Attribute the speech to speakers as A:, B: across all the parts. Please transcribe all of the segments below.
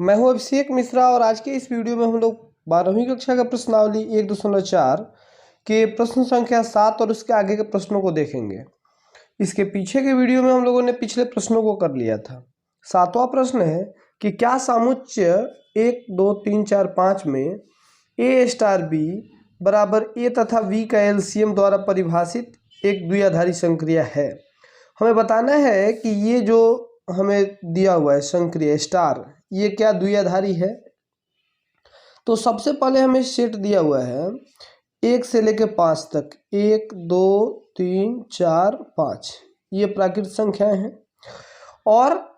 A: मैं हूं अभिषेक मिश्रा और आज के इस वीडियो में हम लोग 12वीं कक्षा का प्रश्नावली 1.4 के प्रश्न संख्या 7 और उसके आगे के प्रश्नों को देखेंगे। इसके पीछे के वीडियो में हम लोगों ने पिछले प्रश्नों को कर लिया था। 7वां प्रश्न है कि क्या समुच्चय 1, 2, 3, 4, 5 में ए स्टार बी बराबर ए तथा बी का एलसीएम द्वारा परिभाषित एक द्विआधारी संक्रिया है। हमें बताना है कि ये जो हमें दिया हुआ है संक्रिया स्टार, ये क्या द्विआधारी है। तो सबसे पहले हमें सेट दिया हुआ है 1 से लेकर 5 तक, 1, 2, 3, 4, 5 ये प्राकृत संख्याएं हैं। और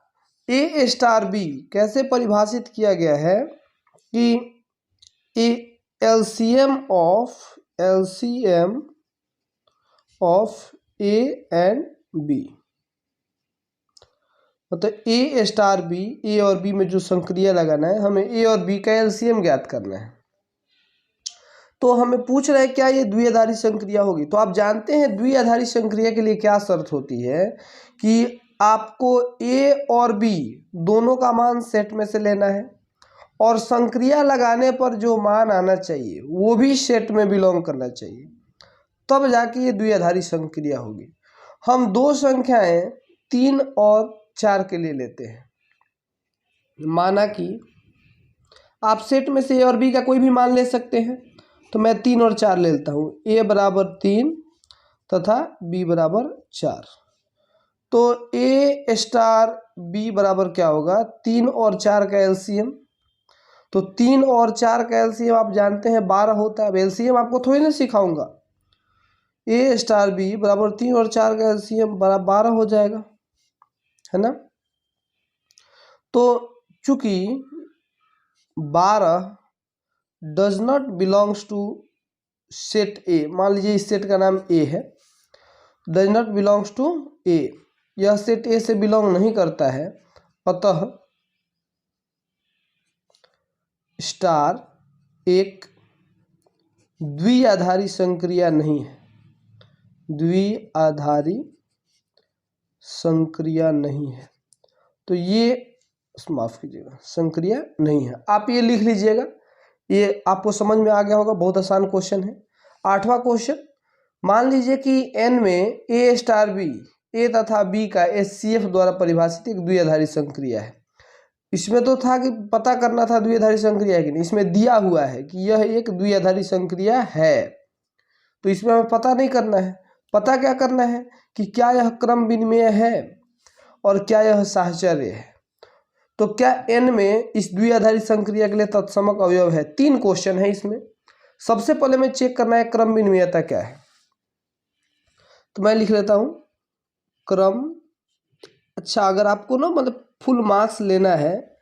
A: ए स्टार बी कैसे परिभाषित किया गया है कि A LCM of A and B, मतलब ए स्टार बी, ए और बी में जो संक्रिया लगाना है, हमें ए और बी का एलसीएम ज्ञात करना है। तो हमें पूछ रहा है क्या ये द्विआधारी संक्रिया होगी। तो आप जानते हैं द्विआधारी संक्रिया के लिए क्या शर्त होती है कि आपको ए और बी दोनों का मान सेट में से लेना है और संक्रिया लगाने पर जो मान आना चाहिए वो भी सेट में बिलोंग करना चाहिए, तब जाके ये द्विआधारी संक्रिया होगी। हम दो संख्याएं 3 और 4 के लिए लेते हैं। माना कि आप सेट में से ए और बी का कोई भी मान ले सकते हैं, तो मैं 3 और 4 ले लेता हूँ। ए बराबर 3 तथा बी बराबर 4। तो ए स्टार बी बराबर क्या होगा, 3 और 4 का एलसीएम। तो 3 और 4 का एलसीएम आप जानते हैं 12 होता है। अब एलसीएम आपको थोड़ी ना सिखाऊंगा। ए स्टार बी बराबर 3 और 4 का एलसीएम बराबर 12 हो जाएगा, है ना। तो चूंकि 12 does not belongs to set A, मान लीजिए इस सेट का नाम ए है, does not belongs to A, यह सेट ए से बिलोंग नहीं करता है, अतः स्टार एक द्विआधारी संक्रिया नहीं है। द्विआधारी संक्रिया नहीं है, तो ये माफ कीजिएगा, संक्रिया नहीं है। आप ये लिख लीजिएगा, ये आपको समझ में आ गया होगा। बहुत आसान क्वेश्चन है। 8वां क्वेश्चन, मान लीजिए कि एन में ए स्टार बी, ए तथा बी का एचसीएफ द्वारा परिभाषित एक द्विआधारी संक्रिया है। इसमें तो था कि पता करना था द्विआधारी संक्रिया है कि नहीं, इसमें दिया हुआ है कि यह एक द्विआधारी संक्रिया है, तो इसमें हमें पता नहीं करना है। पता क्या करना है कि क्या यह क्रम विनिमेय है और क्या यह साहचर्य है। तो क्या n में इस द्विआधारी संक्रिया के लिए तत्समक अवयव है। 3 क्वेश्चन है इसमें। सबसे पहले मैं चेक करना है क्रम विनिमेयता क्या है, तो मैं लिख लेता हूं क्रम। अच्छा, अगर आपको ना मतलब फुल मार्क्स लेना है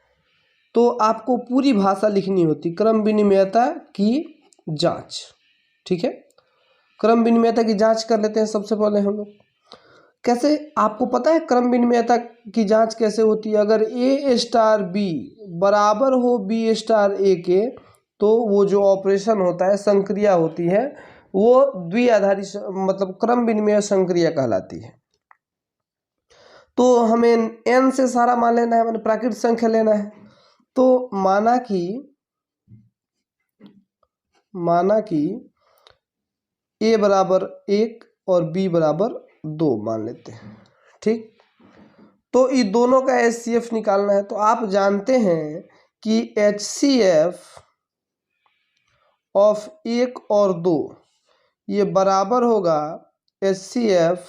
A: तो आपको पूरी भाषा लिखनी होती, क्रम विनिमेयता की जांच। ठीक है, क्रम विनिमेयता की जांच कर लेते हैं सबसे पहले हम लोग। कैसे, आपको पता है क्रम विनिमेयता की जांच कैसे होती है। अगर ए स्टार बी बराबर हो बी स्टार ए के, तो वो जो ऑपरेशन होता है, संक्रिया होती है, वो द्विआधारी मतलब क्रम विनिमेय संक्रिया कहलाती है। तो हमें n से सारा मान लेना है, मैंने प्राकृत संख्या लेना है। तो माना कि a बराबर 1 और b बराबर 2 मान लेते हैं। ठीक, तो ये दोनों का एचसीएफ निकालना है। तो आप जानते हैं कि एचसीएफ ऑफ 1 और 2 ये बराबर होगा एचसीएफ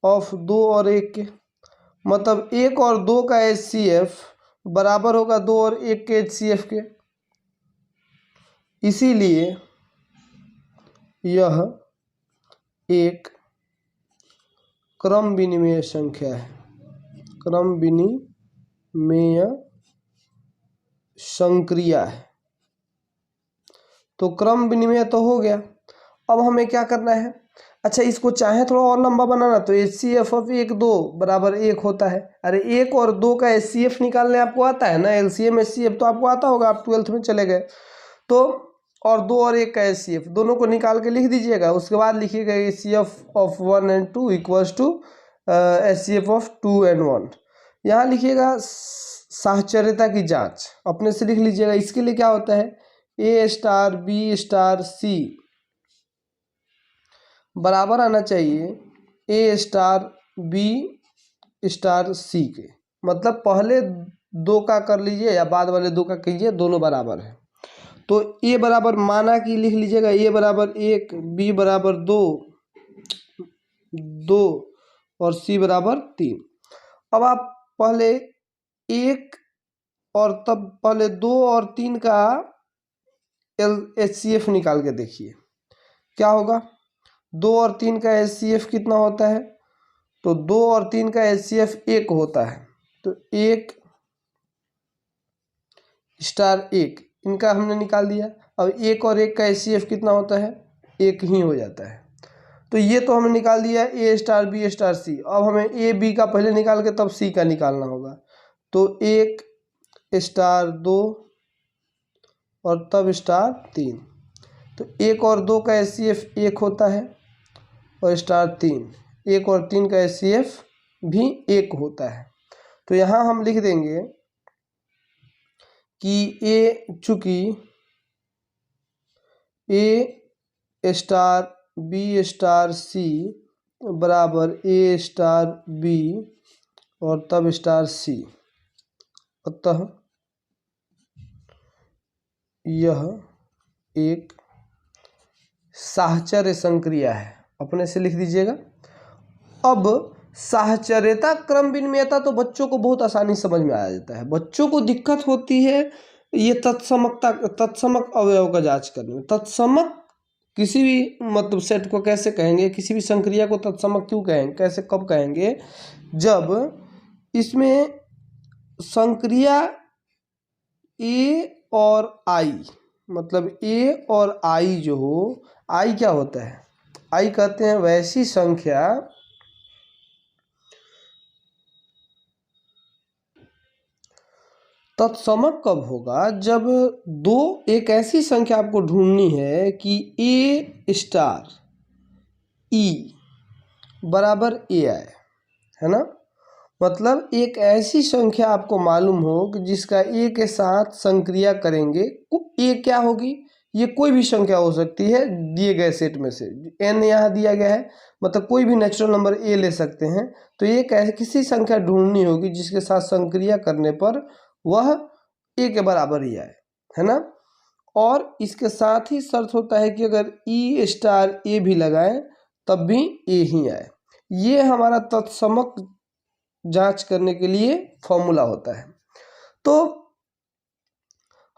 A: ऑफ 2 और 1 के। मतलब 1 और 2 का एचसीएफ बराबर होगा 2 और 1 के एचसीएफ के। इसीलिए यह एक क्रम विनिमेय संख्या है, क्रम विनिमेय संक्रिया है। तो क्रम विनिमेय तो हो गया। अब हमें क्या करना है, अच्छा इसको चाहे थोड़ा और लंबा बनाना, तो एचसीएफ ऑफ 1, 2 बराबर 1 होता है। अरे 1 और 2 का एचसीएफ निकालने आपको आता है ना, एलसीएम एचसीएफ तो आपको आता होगा, आप 12th में चले गए। तो और 2 और 1 का एचसीएफ दोनों को निकाल के लिख दीजिएगा। उसके बाद लिखिएगा HCF of 1 and 2 equals to HCF of 2 and 1। यहाँ लिखिएगा साहचर्यता की जांच, अपने से लिख लीजिएगा। इसके लिए क्या होता है, ए स्टार बी स्टार सी बराबर आना चाहिए ए स्टार बी स्टार सी के। मतलब पहले दो का कर लीजिए या बाद वाले दो का कीजिए, दोनों बराबर है। तो ए बराबर माना कि लिख लीजिएगा ए बराबर 1, बी बराबर 2 और सी बराबर 3। अब आप पहले 1 और तब पहले 2 और 3 का HCF निकाल के देखिए क्या होगा। 2 और 3 का HCF कितना होता है, तो 2 और 3 का HCF 1 होता है। तो 1 स्टार 1 इनका हमने निकाल दिया। अब 1 और 1 का HCF कितना होता है, 1 ही हो जाता है। तो ये तो हमने निकाल दिया ए स्टार बी स्टार सी। अब हमें ए बी का पहले निकाल के तब सी का निकालना होगा। तो 1 स्टार 2 और तब स्टार 3। तो 1 और 2 का HCF 1 होता है और स्टार 3, 1 और 3 का HCF भी 1 होता है। तो यहाँ हम लिख देंगे कि ए चूंकि ए स्टार बी स्टार सी बराबर ए स्टार बी और तब स्टार सी, अतः यह एक साहचर्य संक्रिया है। अपने से लिख दीजिएगा। अब साहचर्यता क्रम विनिमयता तो बच्चों को बहुत आसानी समझ में आ जाता है। बच्चों को दिक्कत होती है ये तत्समक अवयव का जांच करने में। तत्समक किसी भी मतलब सेट को कैसे कहेंगे, किसी भी संक्रिया को तत्समक क्यों कहेंगे, कैसे कब कहेंगे, जब इसमें संक्रिया ए और आई, मतलब ए और आई जो हो, आई क्या होता है, आई कहते हैं वैसी संख्या तत्समक कब होगा, जब एक ऐसी संख्या आपको ढूंढनी है कि ए स्टार ई बराबर ए आए, है ना। मतलब एक ऐसी संख्या आपको मालूम हो कि जिसका ए के साथ संक्रिया करेंगे, ए क्या होगी, ये कोई भी संख्या हो सकती है दिए गए सेट में से। n यहाँ दिया गया है, मतलब कोई भी नेचुरल नंबर ए ले सकते हैं। तो ये किसी संख्या ढूंढनी होगी जिसके साथ संक्रिया करने पर वह ए के बराबर ही आए, है ना। और इसके साथ ही शर्त होता है कि अगर ई स्टार ए भी लगाएं तब भी ए ही आए। ये हमारा तत्समक जांच करने के लिए फॉर्मूला होता है। तो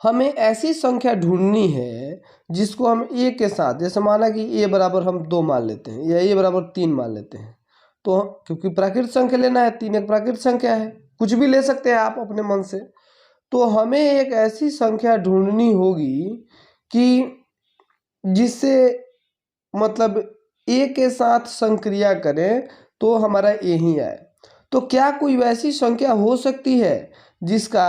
A: हमें ऐसी संख्या ढूंढनी है जिसको हम ए के साथ, जैसे माना कि ए बराबर हम 2 मान लेते हैं या ए बराबर 3 मान लेते हैं। तो क्योंकि प्राकृत संख्या लेना है, 3 एक प्राकृत संख्या है, कुछ भी ले सकते हैं आप अपने मन से। तो हमें एक ऐसी संख्या ढूंढनी होगी कि जिससे मतलब ए के साथ संक्रिया करें तो हमारा ए ही आए। तो क्या कोई वैसी संख्या हो सकती है जिसका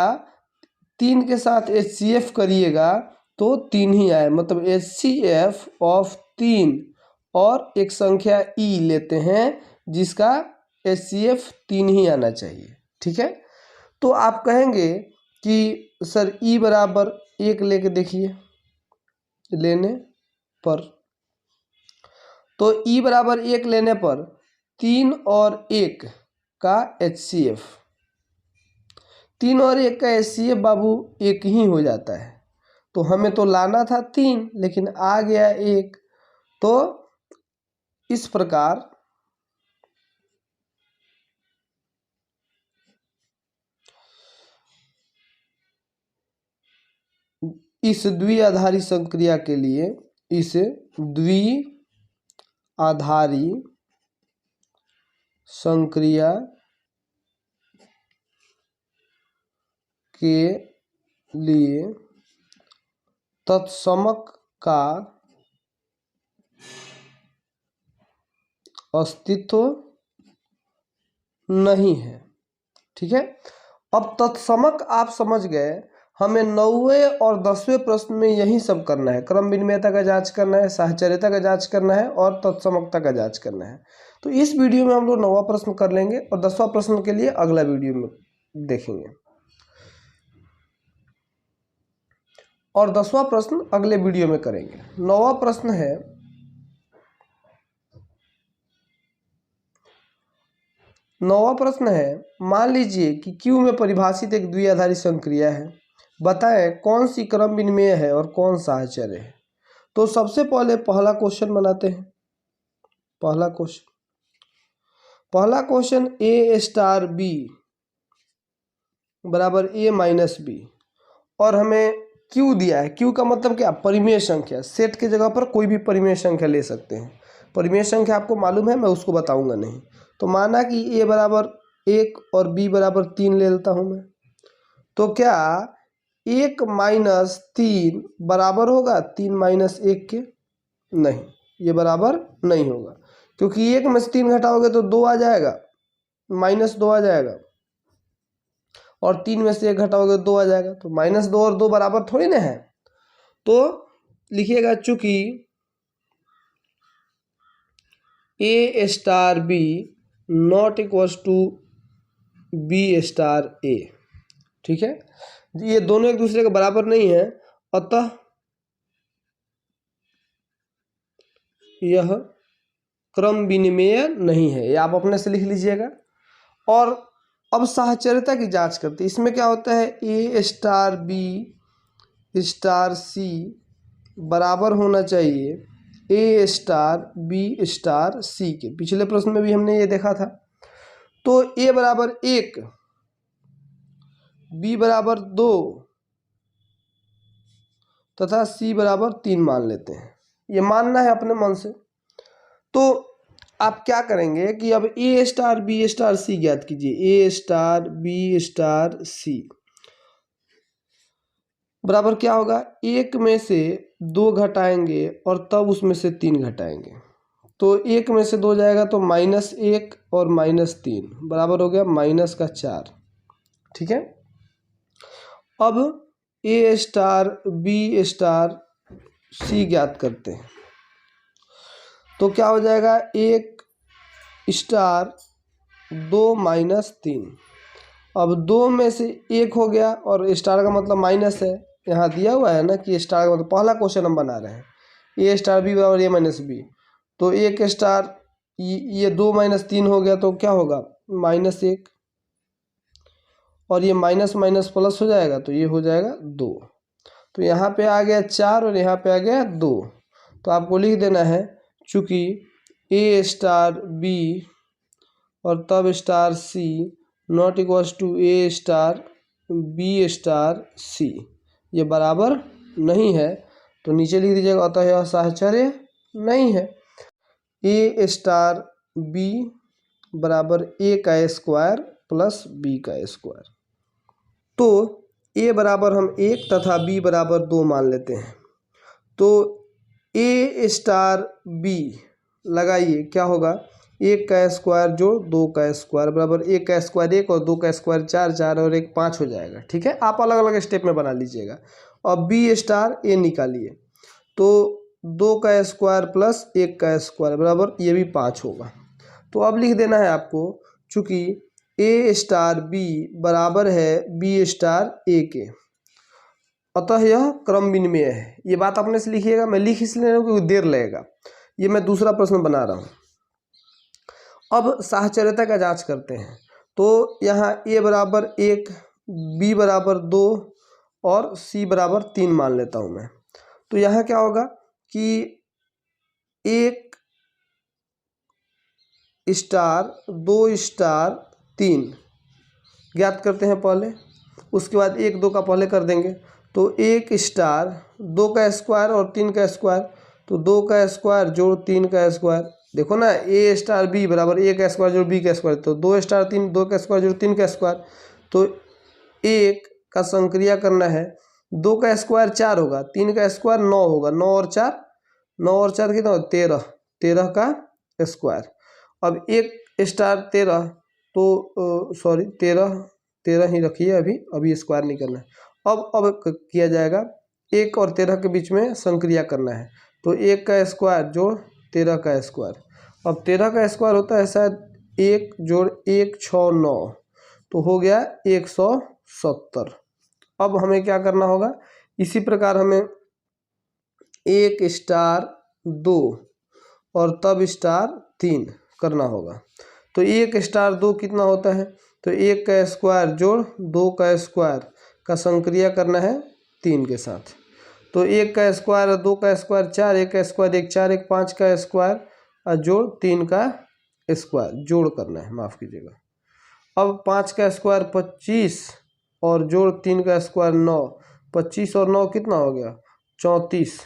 A: 3 के साथ HCF करिएगा तो 3 ही आए, मतलब HCF ऑफ 3 और एक संख्या E लेते हैं जिसका HCF 3 ही आना चाहिए, ठीक है। तो आप कहेंगे कि सर E बराबर 1 लेके देखिए लेने पर, तो E बराबर 1 लेने पर 3 और 1 का HCF, 3 और 1 का HCF बाबू 1 ही हो जाता है। तो हमें तो लाना था 3 लेकिन आ गया 1। तो इस प्रकार इस द्विआधारी संक्रिया के लिए, इस द्विआधारी संक्रिया के लिए तत्समक का अस्तित्व नहीं है, ठीक है। अब तत्समक आप समझ गए। हमें 9वें और 10वें प्रश्न में यही सब करना है, क्रम विनिमयता का जांच करना है, साहचर्यता का जांच करना है और तत्समकता का जांच करना है। तो इस वीडियो में हम लोग 9वां प्रश्न कर लेंगे और 10वां प्रश्न के लिए अगला वीडियो में देखेंगे। और 10वां प्रश्न अगले वीडियो में करेंगे। 9वां प्रश्न है, मान लीजिए कि Q में परिभाषित एक द्विआधारी संक्रिया है, बताएं कौन सी क्रम विनिमेय है और कौन साहचर्य है। तो सबसे पहले पहला क्वेश्चन बनाते हैं। पहला क्वेश्चन A स्टार B बराबर A माइनस B, और हमें Q दिया है। Q का मतलब क्या? परिमेय संख्या। सेट के जगह पर कोई भी परिमेय संख्या ले सकते हैं। परिमेय संख्या आपको मालूम है, मैं उसको बताऊंगा नहीं। तो माना कि A बराबर 1 और B बराबर 3 ले लेता हूं मैं, तो क्या 1 माइनस 3 बराबर होगा 3 माइनस 1 के? नहीं, ये बराबर नहीं होगा, क्योंकि 1 में से 3 घटाओगे तो 2 आ जाएगा, -2 आ जाएगा, और 3 में से 1 घटाओगे तो 2 आ जाएगा। तो -2 और 2 बराबर थोड़ी ना है। तो लिखिएगा, चूंकि A star B not equals to B star A, ठीक है। ये दोनों एक दूसरे के बराबर नहीं है, अतः यह क्रम विनिमेय नहीं है। ये आप अपने से लिख लीजिएगा। और अब साहचर्यता की जांच करते हैं। इसमें क्या होता है, A star B star C बराबर होना चाहिए A star B star C के। पिछले प्रश्न में भी हमने ये देखा था। तो A बराबर 1, B बराबर 2 तथा C बराबर 3 मान लेते हैं। ये मानना है अपने मन से। तो आप क्या करेंगे कि अब A star B star C ज्ञात कीजिए। A star B star C बराबर क्या होगा, 1 में से 2 घटाएंगे और तब उसमें से 3 घटाएंगे। तो 1 में से 2 जाएगा तो -1 और -3 बराबर हो गया -4, ठीक है। अब A star B star C ज्ञात करते हैं। तो क्या हो जाएगा, 1 स्टार 2 -3। अब 2 में से 1 हो गया, और स्टार का मतलब माइनस है, यहाँ दिया हुआ है ना कि स्टार का मतलब, पहला क्वेश्चन हम बना रहे हैं। A स्टार B बराबर A माइनस B, तो 1 स्टार ये 2 - 3 हो गया, तो क्या होगा -1, और ये माइनस माइनस प्लस हो जाएगा, तो ये हो जाएगा 2। तो यहाँ पे आ गया 4 और यहाँ पे आ गया 2। तो आपको लिख देना है, चूँकि A स्टार B और तब star C not equals to A star B star C, ये बराबर नहीं है। तो नीचे लिख दीजिएगा, अतः यह साहचर्य नहीं है। A स्टार B बराबर A का स्क्वायर प्लस B का स्क्वायर। तो A बराबर हम 1 तथा B बराबर 2 मान लेते हैं। तो A स्टार B लगाइए, क्या होगा, 1 का स्क्वायर जोड़ 2 का स्क्वायर बराबर 1 का स्क्वायर 1 और 2 का स्क्वायर 4, 4 और 1 5 हो जाएगा, ठीक है। आप अलग अलग स्टेप में बना लीजिएगा। अब B स्टार A निकालिए, तो 2 का स्क्वायर प्लस 1 का स्क्वायर बराबर ये भी 5 होगा। तो अब लिख देना है आपको, चूँकि A स्टार B बराबर है B स्टार A के, अतः यह क्रम विनिमेय है। ये बात अपने से लिखिएगा। मैं लिख इसलिए रहा हूँ क्योंकि देर लगेगा। ये मैं दूसरा प्रश्न बना रहा हूँ। अब साहचर्यता का जांच करते हैं। तो यहाँ A बराबर 1, B बराबर 2 और C बराबर 3 मान लेता हूँ मैं। तो यहाँ क्या होगा कि 1 स्टार 2 स्टार 3 ज्ञात करते हैं पहले, उसके बाद 1 2 का पहले कर देंगे। तो 1 स्टार 2 का स्क्वायर और 3 का स्क्वायर, तो 2 का स्क्वायर जोड़ 3 का स्क्वायर। देखो ना, A स्टार B बराबर A का स्क्वायर जोड़ B का स्क्वायर, तो 2 स्टार 3 2 का स्क्वायर जोड़ 3 का स्क्वायर। तो 1 का संक्रिया करना है, 2 का स्क्वायर 4 होगा, 3 का स्क्वायर 9 होगा, 9 और 4 कितना होगा, 13, 13 का स्क्वायर। अब 1 स्टार 13, तो सॉरी 13 ही रखिए, अभी स्क्वायर नहीं करना है। अब किया जाएगा, 1 और 13 के बीच में संक्रिया करना है। तो 1 का स्क्वायर जोड़ 13 का स्क्वायर। अब 13 का स्क्वायर होता है शायद 1 जोड़ 1 6 9, तो हो गया 170। अब हमें क्या करना होगा, इसी प्रकार हमें 1 स्टार 2 और तब स्टार 3 करना होगा। तो 1 स्टार 2 कितना होता है, तो 1 का स्क्वायर जोड़ 2 का स्क्वायर का संक्रिया करना है 3 के साथ। तो 1 का स्क्वायर 2 का स्क्वायर 4, 1 का स्क्वायर 1 4 1 5 का स्क्वायर और जोड़ 3 का स्क्वायर जोड़ करना है, माफ़ कीजिएगा। अब 5 का स्क्वायर 25 और जोड़ 3 का स्क्वायर 9, 25 और 9 कितना हो गया 34।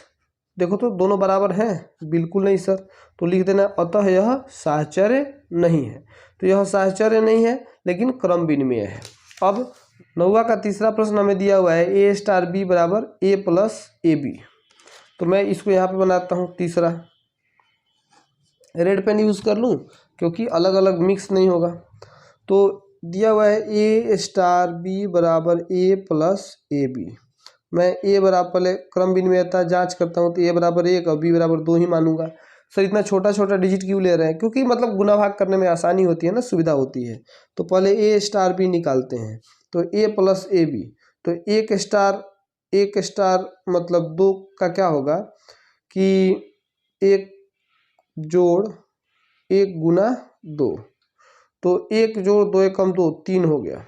A: देखो तो दोनों बराबर हैं, बिल्कुल नहीं सर, तो लिख देना अतः यह साहचर्य नहीं है। तो यह साहचर्य नहीं है लेकिन क्रम विनिमय है। अब 9वां का तीसरा प्रश्न हमें दिया हुआ है ए स्टार बी बराबर ए प्लस ए बी। तो मैं इसको यहाँ पे बनाता हूँ तीसरा, रेड पेन यूज़ कर लूँ क्योंकि अलग अलग मिक्स नहीं होगा। तो दिया हुआ है ए स्टार बी बराबर ए प्लस ए बी। मैं ए बराबर पहले क्रम विनिमयता जांच करता हूँ, तो ए बराबर 1 और बी बराबर 2 ही मानूंगा। सर इतना छोटा छोटा डिजिट क्यों ले रहे हैं, क्योंकि मतलब गुना भाग करने में आसानी होती है ना, सुविधा होती है। तो पहले ए स्टार बी निकालते हैं, तो ए प्लस ए बी। तो एक स्टार मतलब 2 का क्या होगा कि 1 जोड़ 1 गुना 2, तो 1 जोड़ 2 1 कम 2 3 हो गया,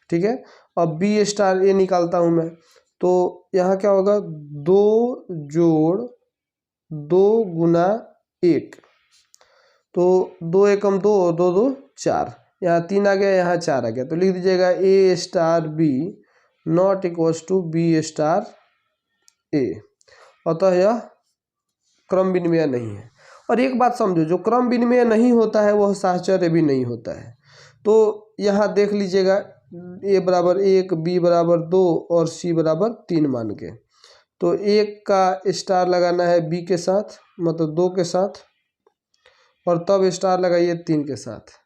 A: ठीक है। अब बी स्टार ए निकालता हूँ मैं, तो यहाँ क्या होगा 2 जोड़ 2 गुना 1, तो 2 1 कम 2 और 2 2 4, यहाँ 3 आ गया यहाँ 4 आ गया। तो लिख दीजिएगा A star B not equals to B star A, अतः यह क्रम विनिमय नहीं है। और एक बात समझो, जो क्रम विनिमय नहीं होता है वह साहचर्य भी नहीं होता है। तो यहाँ देख लीजिएगा ए बराबर 1 बी बराबर 2 और सी बराबर 3 मान के, तो 1 का स्टार लगाना है बी के साथ मतलब 2 के साथ, और तब स्टार लगाइए 3 के साथ,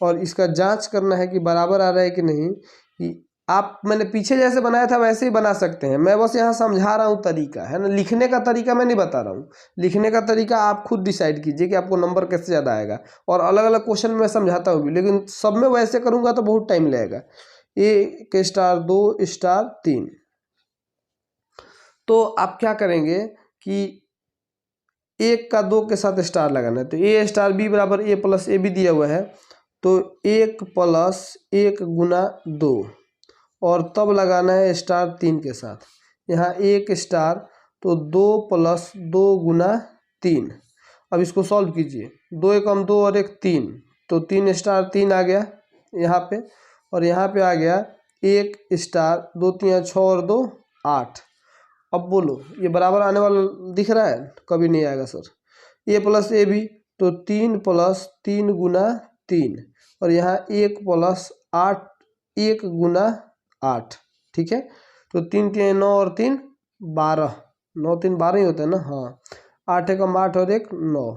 A: और इसका जांच करना है कि बराबर आ रहा है कि नहीं। कि आप मैंने पीछे जैसे बनाया था वैसे ही बना सकते हैं, मैं बस यहाँ समझा रहा हूँ तरीका है ना, लिखने का तरीका मैं नहीं बता रहा हूँ। लिखने का तरीका आप खुद डिसाइड कीजिए कि आपको नंबर कैसे ज़्यादा आएगा, और अलग अलग क्वेश्चन में समझाता हूँ भी, लेकिन सब में वैसे करूँगा तो बहुत टाइम लगेगा। 1 स्टार 2 स्टार 3, तो आप क्या करेंगे कि 1 का 2 के साथ स्टार लगाना है। तो ए स्टार बी बराबर ए प्लस ए बी दिया हुआ है, तो 1 प्लस 1 गुना 2 और तब लगाना है स्टार 3 के साथ। यहाँ 1 स्टार तो 2 प्लस 2 गुना 3। अब इसको सॉल्व कीजिए, 2 1 कम 2 और 1 3, तो 3 स्टार 3 आ गया यहाँ पे, और यहाँ पे आ गया 1 स्टार 2 3 6 और 2 8। अब बोलो ये बराबर आने वाला दिख रहा है, कभी नहीं आएगा sir. A plus A B तो 3 प्लस 3 गुना 3, और यहाँ 1 प्लस 8 1 गुना 8, ठीक है। तो 3 3 9 और 3 12, 9 3 12 ही होता है ना, हाँ। 8 1 8 और 1 9,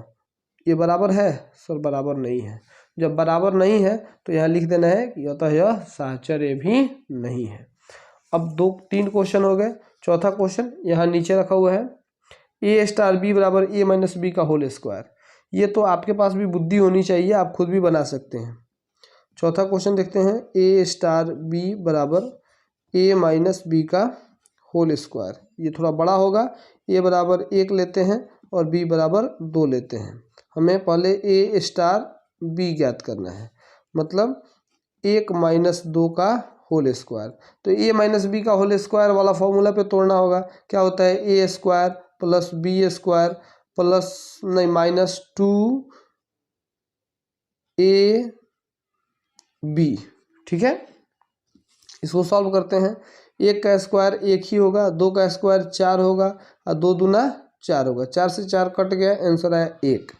A: ये बराबर है सर, बराबर नहीं है। जब बराबर नहीं है तो यहाँ लिख देना है कि अतः यह साहचर्य भी नहीं है। अब 3 क्वेश्चन हो गए। चौथा क्वेश्चन यहाँ नीचे रखा हुआ है, ए स्टार बी बराबर ए माइनस बी का होल स्क्वायर। ये तो आपके पास भी बुद्धि होनी चाहिए, आप खुद भी बना सकते हैं। चौथा क्वेश्चन देखते हैं, ए स्टार बी बराबर ए माइनस बी का होल स्क्वायर। ये थोड़ा बड़ा होगा, ए बराबर 1 लेते हैं और बी बराबर 2 लेते हैं। हमें पहले ए स्टार बी ज्ञात करना है, मतलब 1 माइनस 2 का होल स्क्वायर। तो ए माइनस बी का होल स्क्वायर वाला फॉर्मूला पे तोड़ना होगा। क्या होता है, A square plus B square plus नहीं माइनस 2 ए बी, ठीक है। इसको सॉल्व करते हैं, 1 का स्क्वायर 1 ही होगा, 2 का स्क्वायर 4 होगा और 2 दूना 4 होगा, 4 से 4 कट गया, आंसर आया 1।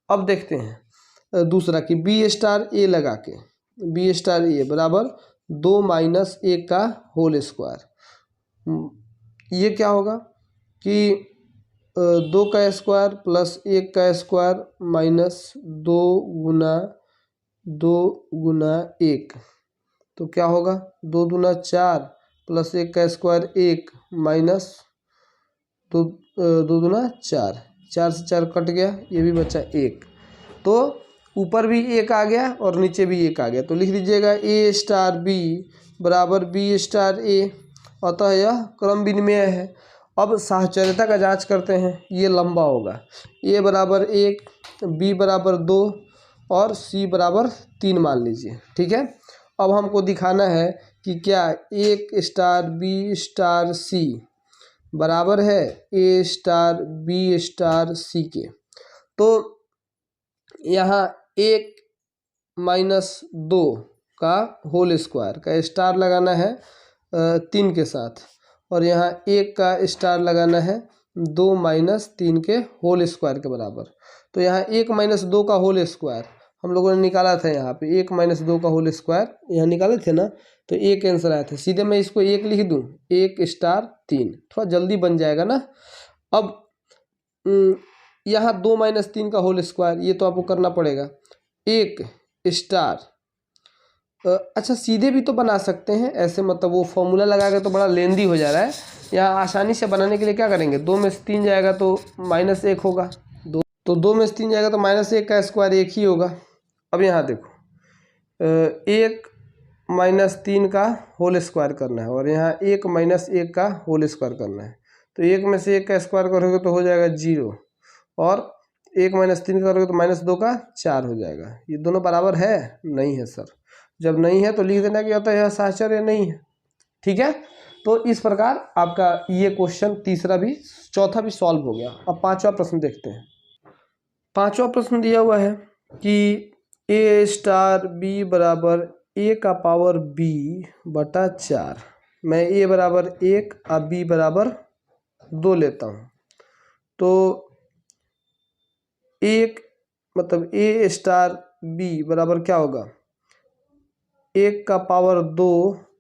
A: अब देखते हैं दूसरा कि बी स्टार ए लगा के, बी स्टार ए बराबर 2 माइनस 1 का होल स्क्वायर। ये क्या होगा कि 2 का स्क्वायर प्लस 1 का स्क्वायर माइनस 2 गुना 1, तो क्या होगा 2 दूना 4 प्लस 1 का स्क्वायर 1 माइनस 2 दूना 4, 4 से 4 कट गया, ये भी बचा 1। तो ऊपर भी एक आ गया और नीचे भी एक आ गया, तो लिख दीजिएगा ए स्टार बी बराबर बी स्टार ए, अतः यह क्रम विनिमेय है। अब साहचर्यता का जांच करते हैं, ये लंबा होगा, ए बराबर 1, बी बराबर 2 और सी बराबर 3 मान लीजिए, ठीक है। अब हमको दिखाना है कि क्या एक स्टार बी स्टार सी बराबर है ए स्टार बी स्टार सी के। तो यहाँ 1 माइनस 2 का होल स्क्वायर का स्टार लगाना है 3 के साथ, और यहाँ 1 का स्टार लगाना है 2 माइनस 3 के होल स्क्वायर के बराबर। तो यहाँ 1 माइनस 2 का होल स्क्वायर हम लोगों ने निकाला था, यहाँ पे 1 माइनस 2 का होल स्क्वायर यहाँ निकाले थे ना, तो एक आंसर आया था। सीधे मैं इसको 1 लिख दूँ, 1 स्टार 3, थोड़ा जल्दी बन जाएगा ना। अब यहाँ 2 माइनस 3 का होल स्क्वायर, ये तो आपको करना पड़ेगा, 1 स्टार, अच्छा सीधे भी तो बना सकते हैं ऐसे, मतलब वो फॉर्मूला लगा के तो बड़ा लेंदी हो जा रहा है। यहाँ आसानी से बनाने के लिए क्या करेंगे, 2 में से 3 जाएगा तो -1 होगा, 2 में से 3 जाएगा तो -1 का स्क्वायर 1 ही होगा। अब यहाँ देखो 1 माइनस 3 का होल स्क्वायर करना है और यहाँ 1 माइनस 1 का होल स्क्वायर करना है, तो 1 में से 1 का स्क्वायर करोगे तो हो जाएगा 0, और 1 माइनस 3 करोगे तो -2 का 4 हो जाएगा। ये दोनों बराबर है? नहीं है सर। जब नहीं है तो लिख देना कि होता है यह साहचर्य नहीं है, ठीक है। तो इस प्रकार आपका ये क्वेश्चन चौथा भी सॉल्व हो गया। अब पांचवा प्रश्न देखते हैं। पांचवा प्रश्न दिया हुआ है कि ए स्टार बी बराबर ए का पावर बी बटा 4, मैं ए बराबर 1 और बी बराबर 2 लेता हूँ, तो एक मतलब ए स्टार बी बराबर क्या होगा, 1 का पावर 2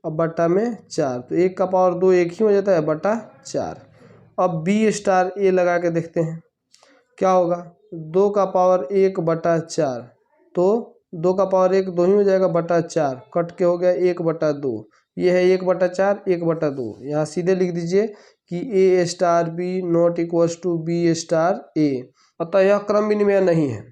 A: और बटा में 4, तो 1 का पावर 2 एक ही हो जाता है बटा 4। अब बी स्टार ए लगा के देखते हैं क्या होगा, 2 का पावर 1 बटा 4, तो 2 का पावर 1 2 ही हो जाएगा बटा 4, कट के हो गया 1 बटा 2, ये है 1 बटा 4 1 बटा 2। यहाँ सीधे लिख दीजिए कि A star B not equals to B star A, अतः यह क्रम विनिमेय नहीं है।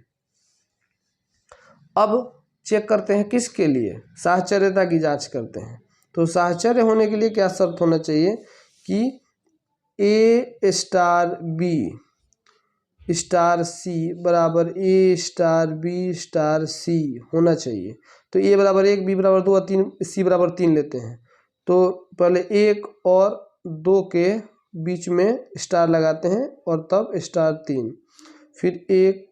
A: अब चेक करते हैं किसके लिए, साहचर्यता की जांच करते हैं। तो साहचर्य होने के लिए क्या शर्त होना चाहिए कि A star B star c बराबर ए स्टार बी स्टार सी होना चाहिए। तो ए बराबर 1, बी बराबर 2 और 3, सी बराबर 3 लेते हैं। तो पहले 1 और 2 के बीच में स्टार लगाते हैं और तब स्टार 3, फिर 1,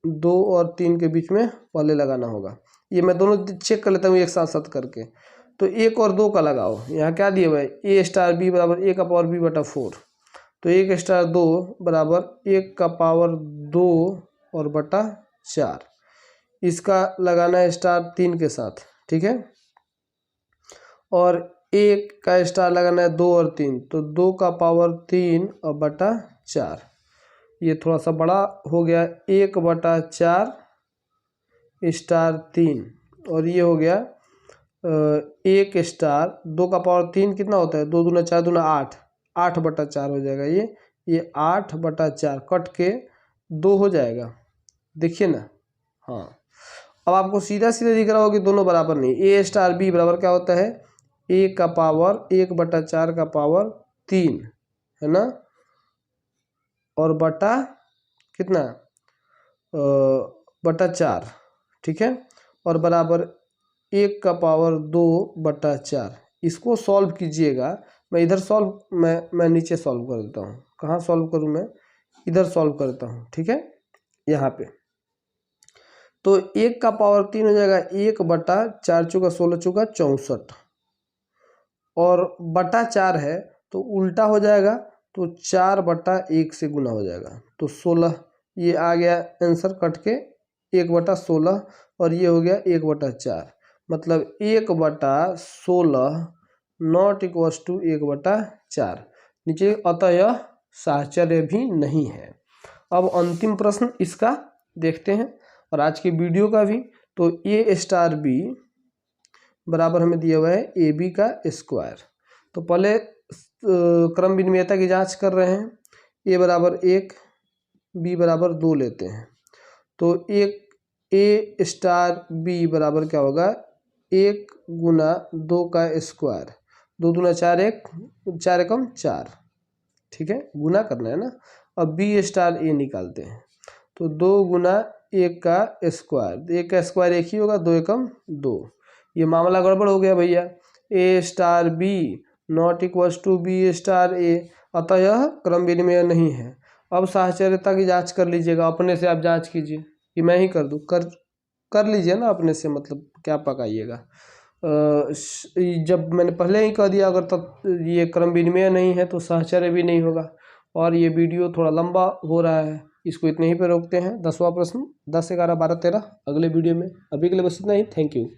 A: 2 और 3 के बीच में पहले लगाना होगा। ये मैं दोनों चेक कर लेता हूँ एक साथ साथ करके। तो 1 और 2 का लगाओ, यहाँ क्या दिया हुआ है, ए स्टार बी बराबर ए का पावर बी बटा 4, तो 1 स्टार 2 बराबर 1 का पावर 2 और बटा 4, इसका लगाना है स्टार 3 के साथ, ठीक है। और 1 का स्टार लगाना है 2 और 3, तो 2 का पावर 3 और बटा 4, ये थोड़ा सा बड़ा हो गया, 1 बटा 4 स्टार 3, और ये हो गया 1 स्टार 2 का पावर 3 कितना होता है, 2 दूना 4 दूना 8, 8 बटा 4 हो जाएगा, ये 8 बटा 4 कट के 2 हो जाएगा, देखिए ना। हाँ, अब आपको सीधा सीधा दिख रहा होगा कि दोनों बराबर नहीं। ए स्टार बी बराबर क्या होता है, ए का पावर 1 बटा 4 का पावर 3 है ना, और बटा कितना बटा 4, ठीक है, और बराबर 1 का पावर 2 बटा 4। इसको सॉल्व कीजिएगा, मैं इधर सॉल्व मैं नीचे सॉल्व कर देता हूँ। कहाँ सॉल्व करूँ, मैं इधर सॉल्व करता हूँ, ठीक है, यहाँ पे। तो 1 का पावर 3 हो जाएगा 1 बटा 4 चौका 16 चौका 64, और बटा 4 है तो उल्टा हो जाएगा, तो 4 बटा 1 से गुना हो जाएगा, तो 16, ये आ गया आंसर कट के 1 बटा 16, और ये हो गया 1 बटा 4, मतलब 1 बटा 16 नॉट इक्वल्स टू 1 बटा 4 नीचे, अतः यह साहचर्य भी नहीं है। अब अंतिम प्रश्न इसका देखते हैं और आज की वीडियो का भी। तो ए स्टार बी बराबर हमें दिया हुआ है ए बी का स्क्वायर। तो पहले क्रम विनिमेयता की जांच कर रहे हैं, ए बराबर 1 बी बराबर 2 लेते हैं। तो ए स्टार बी बराबर क्या होगा 1 गुना 2 का स्क्वायर, 2 दूना 4, 1 4 एकम 4, ठीक है, गुना करना है ना। अब बी स्टार ए निकालते हैं, तो 2 गुना 1 का स्क्वायर, 1 का स्क्वायर 1 ही होगा, 2 एकम 2, ये मामला गड़बड़ हो गया भैया। A star B not equals to B star A, अतः यह क्रम विनिमय नहीं है। अब साहचर्यता की जांच कर लीजिएगा, अपने से आप जांच कीजिए कि मैं ही कर दूं, कर लीजिए ना अपने से, मतलब क्या पकाइएगा। जब मैंने पहले ही कह दिया अगर तब ये क्रम विनिमय नहीं है तो साहचर्य भी नहीं होगा। और ये वीडियो थोड़ा लंबा हो रहा है, इसको इतने ही पे रोकते हैं। 10वां प्रश्न 10, 11, 12, 13 अगले वीडियो में। अभी के लिए बस इतना ही। Thank you.